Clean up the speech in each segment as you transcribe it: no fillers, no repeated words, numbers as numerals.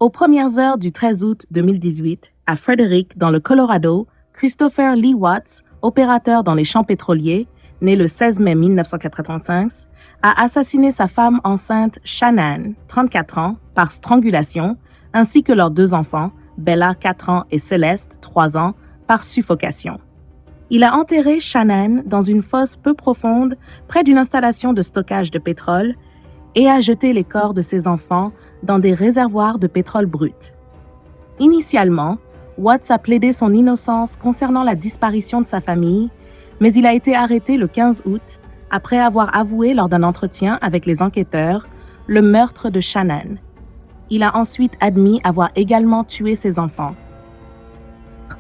Aux premières heures du 13 août 2018, à Frederick, dans le Colorado, Christopher Lee Watts, opérateur dans les champs pétroliers, né le 16 mai 1985, a assassiné sa femme enceinte Shannan, 34 ans, par strangulation, ainsi que leurs 2 enfants, Bella, 4 ans, et Céleste, 3 ans, par suffocation. Il a enterré Shannan dans une fosse peu profonde près d'une installation de stockage de pétrole et a jeté les corps de ses enfants dans des réservoirs de pétrole brut. Initialement, Watts a plaidé son innocence concernant la disparition de sa famille, mais il a été arrêté le 15 août après avoir avoué lors d'un entretien avec les enquêteurs le meurtre de Shannan. Il a ensuite admis avoir également tué ses enfants.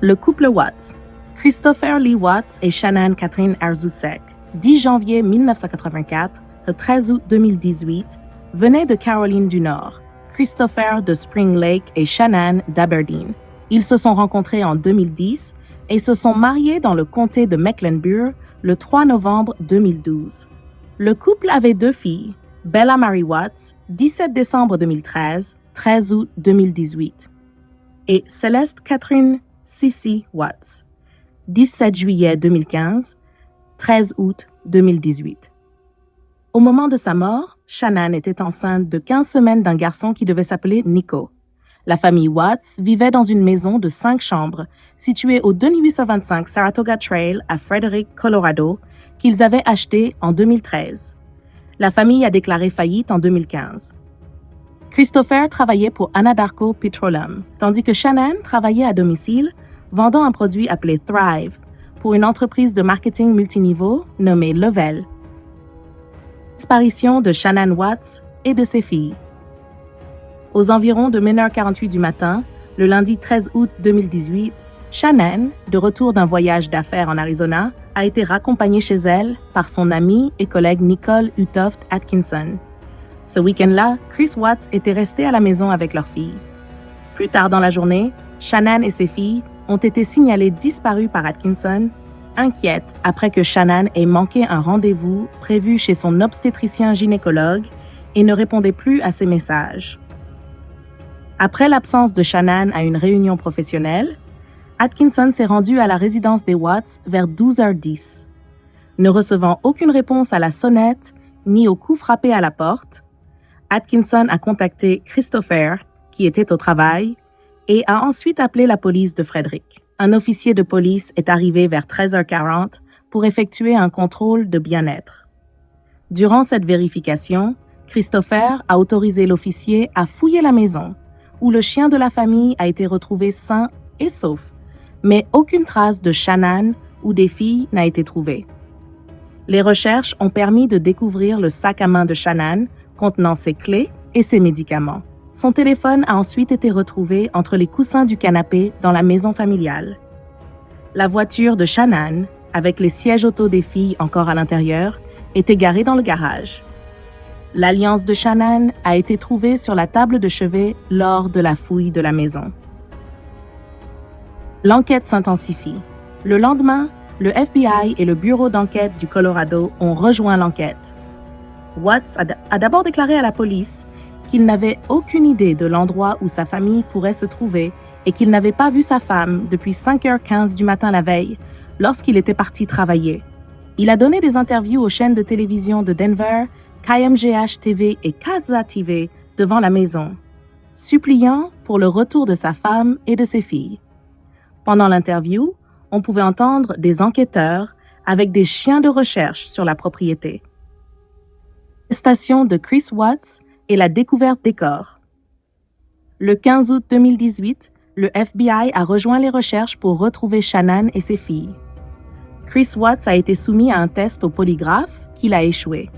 Le couple Watts, Christopher Lee Watts et Shannan Catherine Arzusek, 10 janvier 1984 au 13 août 2018, venaient de Caroline du Nord, Christopher de Spring Lake et Shannan d'Aberdeen. Ils se sont rencontrés en 2010 et se sont mariés dans le comté de Mecklenburg le 3 novembre 2012. Le couple avait 2 filles, Bella Marie Watts, 17 décembre 2013, 13 août 2018, et Céleste Catherine Sissi Watts, 17 juillet 2015, 13 août 2018. Au moment de sa mort, Shannan était enceinte de 15 semaines d'un garçon qui devait s'appeler Nico. La famille Watts vivait dans une maison de 5 chambres située au 2825 Saratoga Trail à Frederick, Colorado, qu'ils avaient achetée en 2013. La famille a déclaré faillite en 2015. Christopher travaillait pour Anadarko Petroleum, tandis que Shannan travaillait à domicile, vendant un produit appelé Thrive pour une entreprise de marketing multiniveau nommée Level. Disparition de Shannan Watts et de ses filles. Aux environs de 1h48 du matin, le lundi 13 août 2018, Shannan, de retour d'un voyage d'affaires en Arizona, a été raccompagnée chez elle par son amie et collègue Nicole Utoft Atkinson. Ce week-end-là, Chris Watts était resté à la maison avec leur fille. Plus tard dans la journée, Shannan et ses filles ont été signalées disparues par Atkinson, inquiète après que Shannan ait manqué un rendez-vous prévu chez son obstétricien gynécologue et ne répondait plus à ses messages. Après l'absence de Shannan à une réunion professionnelle, Atkinson s'est rendu à la résidence des Watts vers 12h10. Ne recevant aucune réponse à la sonnette ni au coup frappé à la porte, Atkinson a contacté Christopher, qui était au travail, et a ensuite appelé la police de Frederick. Un officier de police est arrivé vers 13h40 pour effectuer un contrôle de bien-être. Durant cette vérification, Christopher a autorisé l'officier à fouiller la maison, où le chien de la famille a été retrouvé sain et sauf, mais aucune trace de Shannan ou des filles n'a été trouvée. Les recherches ont permis de découvrir le sac à main de Shannan contenant ses clés et ses médicaments. Son téléphone a ensuite été retrouvé entre les coussins du canapé dans la maison familiale. La voiture de Shannan, avec les sièges auto des filles encore à l'intérieur, était garée dans le garage. L'alliance de Shannan a été trouvée sur la table de chevet lors de la fouille de la maison. L'enquête s'intensifie. Le lendemain, le FBI et le bureau d'enquête du Colorado ont rejoint l'enquête. Watts a d'abord déclaré à la police qu'il n'avait aucune idée de l'endroit où sa famille pourrait se trouver et qu'il n'avait pas vu sa femme depuis 5h15 du matin la veille, lorsqu'il était parti travailler. Il a donné des interviews aux chaînes de télévision de Denver, KMGH-TV et Casa TV devant la maison, suppliant pour le retour de sa femme et de ses filles. Pendant l'interview, on pouvait entendre des enquêteurs avec des chiens de recherche sur la propriété. L'arrestation de Chris Watts et la découverte des corps. Le 15 août 2018, le FBI a rejoint les recherches pour retrouver Shannan et ses filles. Chris Watts a été soumis à un test au polygraphe qu'il a échoué.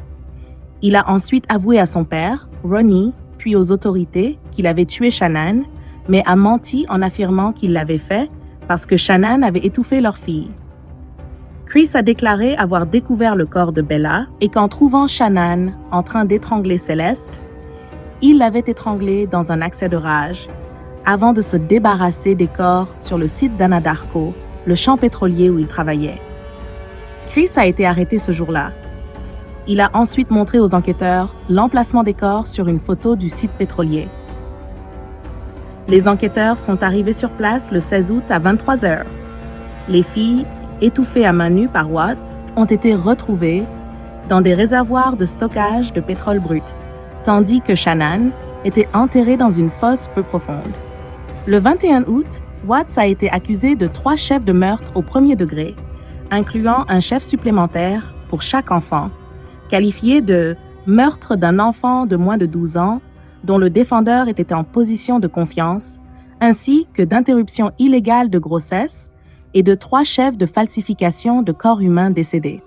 Il a ensuite avoué à son père, Ronnie, puis aux autorités qu'il avait tué Shannan, mais a menti en affirmant qu'il l'avait fait parce que Shannan avait étouffé leur fille. Chris a déclaré avoir découvert le corps de Bella et qu'en trouvant Shannan en train d'étrangler Céleste, il l'avait étranglée dans un accès de rage avant de se débarrasser des corps sur le site d'Anadarko, le champ pétrolier où il travaillait. Chris a été arrêté ce jour-là. Il a ensuite montré aux enquêteurs l'emplacement des corps sur une photo du site pétrolier. Les enquêteurs sont arrivés sur place le 16 août à 23 heures. Les filles, étouffées à main nue par Watts, ont été retrouvées dans des réservoirs de stockage de pétrole brut, tandis que Shannan était enterrée dans une fosse peu profonde. Le 21 août, Watts a été accusé de 3 chefs de meurtre au premier degré, incluant un chef supplémentaire pour chaque enfant, qualifié de meurtre d'un enfant de moins de 12 ans dont le défendeur était en position de confiance, ainsi que d'interruption illégale de grossesse et de 3 chefs de falsification de corps humains décédés.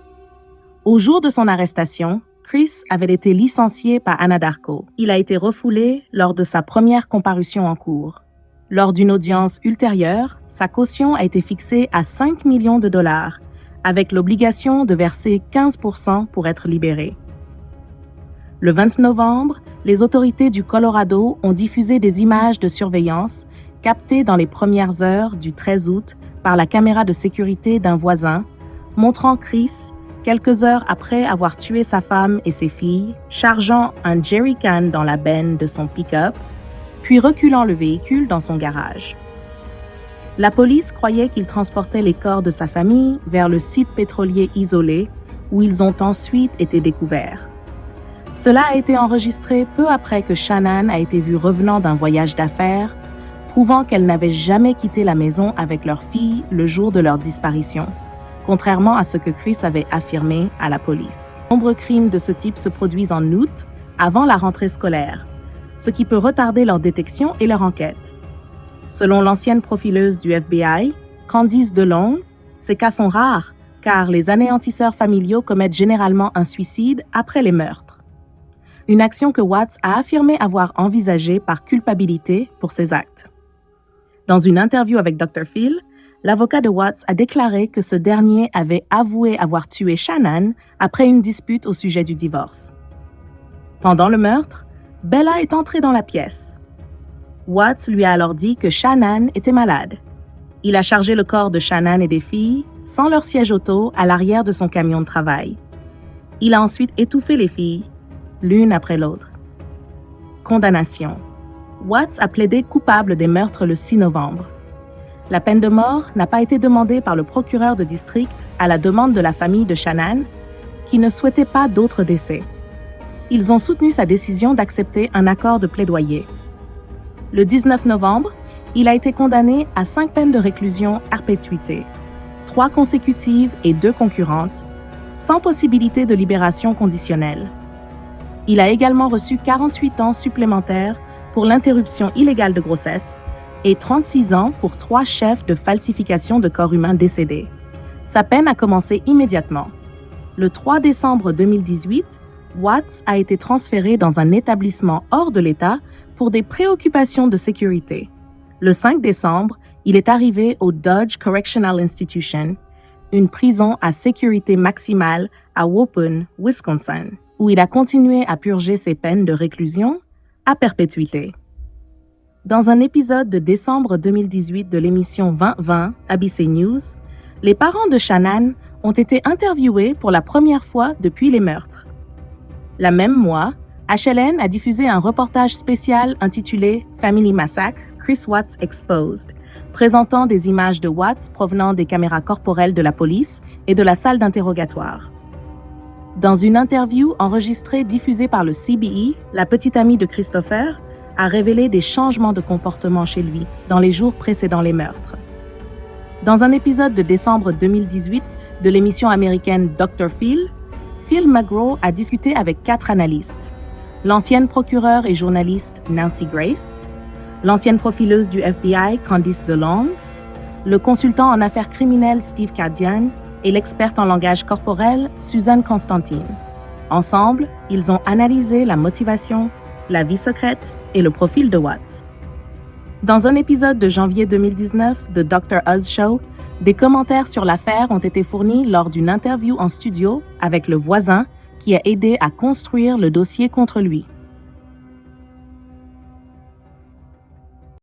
Au jour de son arrestation, Chris avait été licencié par Anadarko. Il a été refoulé lors de sa première comparution en cours. Lors d'une audience ultérieure, sa caution a été fixée à 5 millions de dollars, avec l'obligation de verser 15% pour être libéré. Le 20 novembre, les autorités du Colorado ont diffusé des images de surveillance captées dans les premières heures du 13 août par la caméra de sécurité d'un voisin, montrant Chris, quelques heures après avoir tué sa femme et ses filles, chargeant un jerrycan dans la benne de son pick-up, puis reculant le véhicule dans son garage. La police croyait qu'il transportait les corps de sa famille vers le site pétrolier isolé, où ils ont ensuite été découverts. Cela a été enregistré peu après que Shannan a été vue revenant d'un voyage d'affaires, prouvant qu'elle n'avait jamais quitté la maison avec leur fille le jour de leur disparition, contrairement à ce que Chris avait affirmé à la police. De nombreux crimes de ce type se produisent en août, avant la rentrée scolaire, ce qui peut retarder leur détection et leur enquête. Selon l'ancienne profileuse du FBI, Candice DeLong, ces cas sont rares, car les anéantisseurs familiaux commettent généralement un suicide après les meurtres. Une action que Watts a affirmé avoir envisagée par culpabilité pour ses actes. Dans une interview avec Dr. Phil, l'avocat de Watts a déclaré que ce dernier avait avoué avoir tué Shannan après une dispute au sujet du divorce. Pendant le meurtre, Bella est entrée dans la pièce. Watts lui a alors dit que Shannan était malade. Il a chargé le corps de Shannan et des filles, sans leur siège auto, à l'arrière de son camion de travail. Il a ensuite étouffé les filles, l'une après l'autre. Condamnation. Watts a plaidé coupable des meurtres le 6 novembre. La peine de mort n'a pas été demandée par le procureur de district à la demande de la famille de Shannan, qui ne souhaitait pas d'autres décès. Ils ont soutenu sa décision d'accepter un accord de plaidoyer. Le 19 novembre, il a été condamné à 5 peines de réclusion à perpétuité, 3 consécutives et 2 concurrentes, sans possibilité de libération conditionnelle. Il a également reçu 48 ans supplémentaires pour l'interruption illégale de grossesse et 36 ans pour 3 chefs de falsification de corps humains décédés. Sa peine a commencé immédiatement. Le 3 décembre 2018, Watts a été transféré dans un établissement hors de l'État pour des préoccupations de sécurité. Le 5 décembre, il est arrivé au Dodge Correctional Institution, une prison à sécurité maximale à Waupun, Wisconsin, où il a continué à purger ses peines de réclusion à perpétuité. Dans un épisode de décembre 2018 de l'émission 2020 ABC News, les parents de Shannan ont été interviewés pour la première fois depuis les meurtres. La même mois, HLN a diffusé un reportage spécial intitulé « Family Massacre, Chris Watts Exposed », présentant des images de Watts provenant des caméras corporelles de la police et de la salle d'interrogatoire. Dans une interview enregistrée diffusée par le CBE, la petite amie de Christopher a révélé des changements de comportement chez lui dans les jours précédant les meurtres. Dans un épisode de décembre 2018 de l'émission américaine Dr. Phil, Phil McGraw a discuté avec 4 analystes. L'ancienne procureure et journaliste Nancy Grace, l'ancienne profileuse du FBI Candice DeLong, le consultant en affaires criminelles Steve Cadian et l'experte en langage corporel Suzanne Constantine. Ensemble, ils ont analysé la motivation, la vie secrète et le profil de Watts. Dans un épisode de janvier 2019 de Dr. Oz Show, des commentaires sur l'affaire ont été fournis lors d'une interview en studio avec le voisin qui a aidé à construire le dossier contre lui.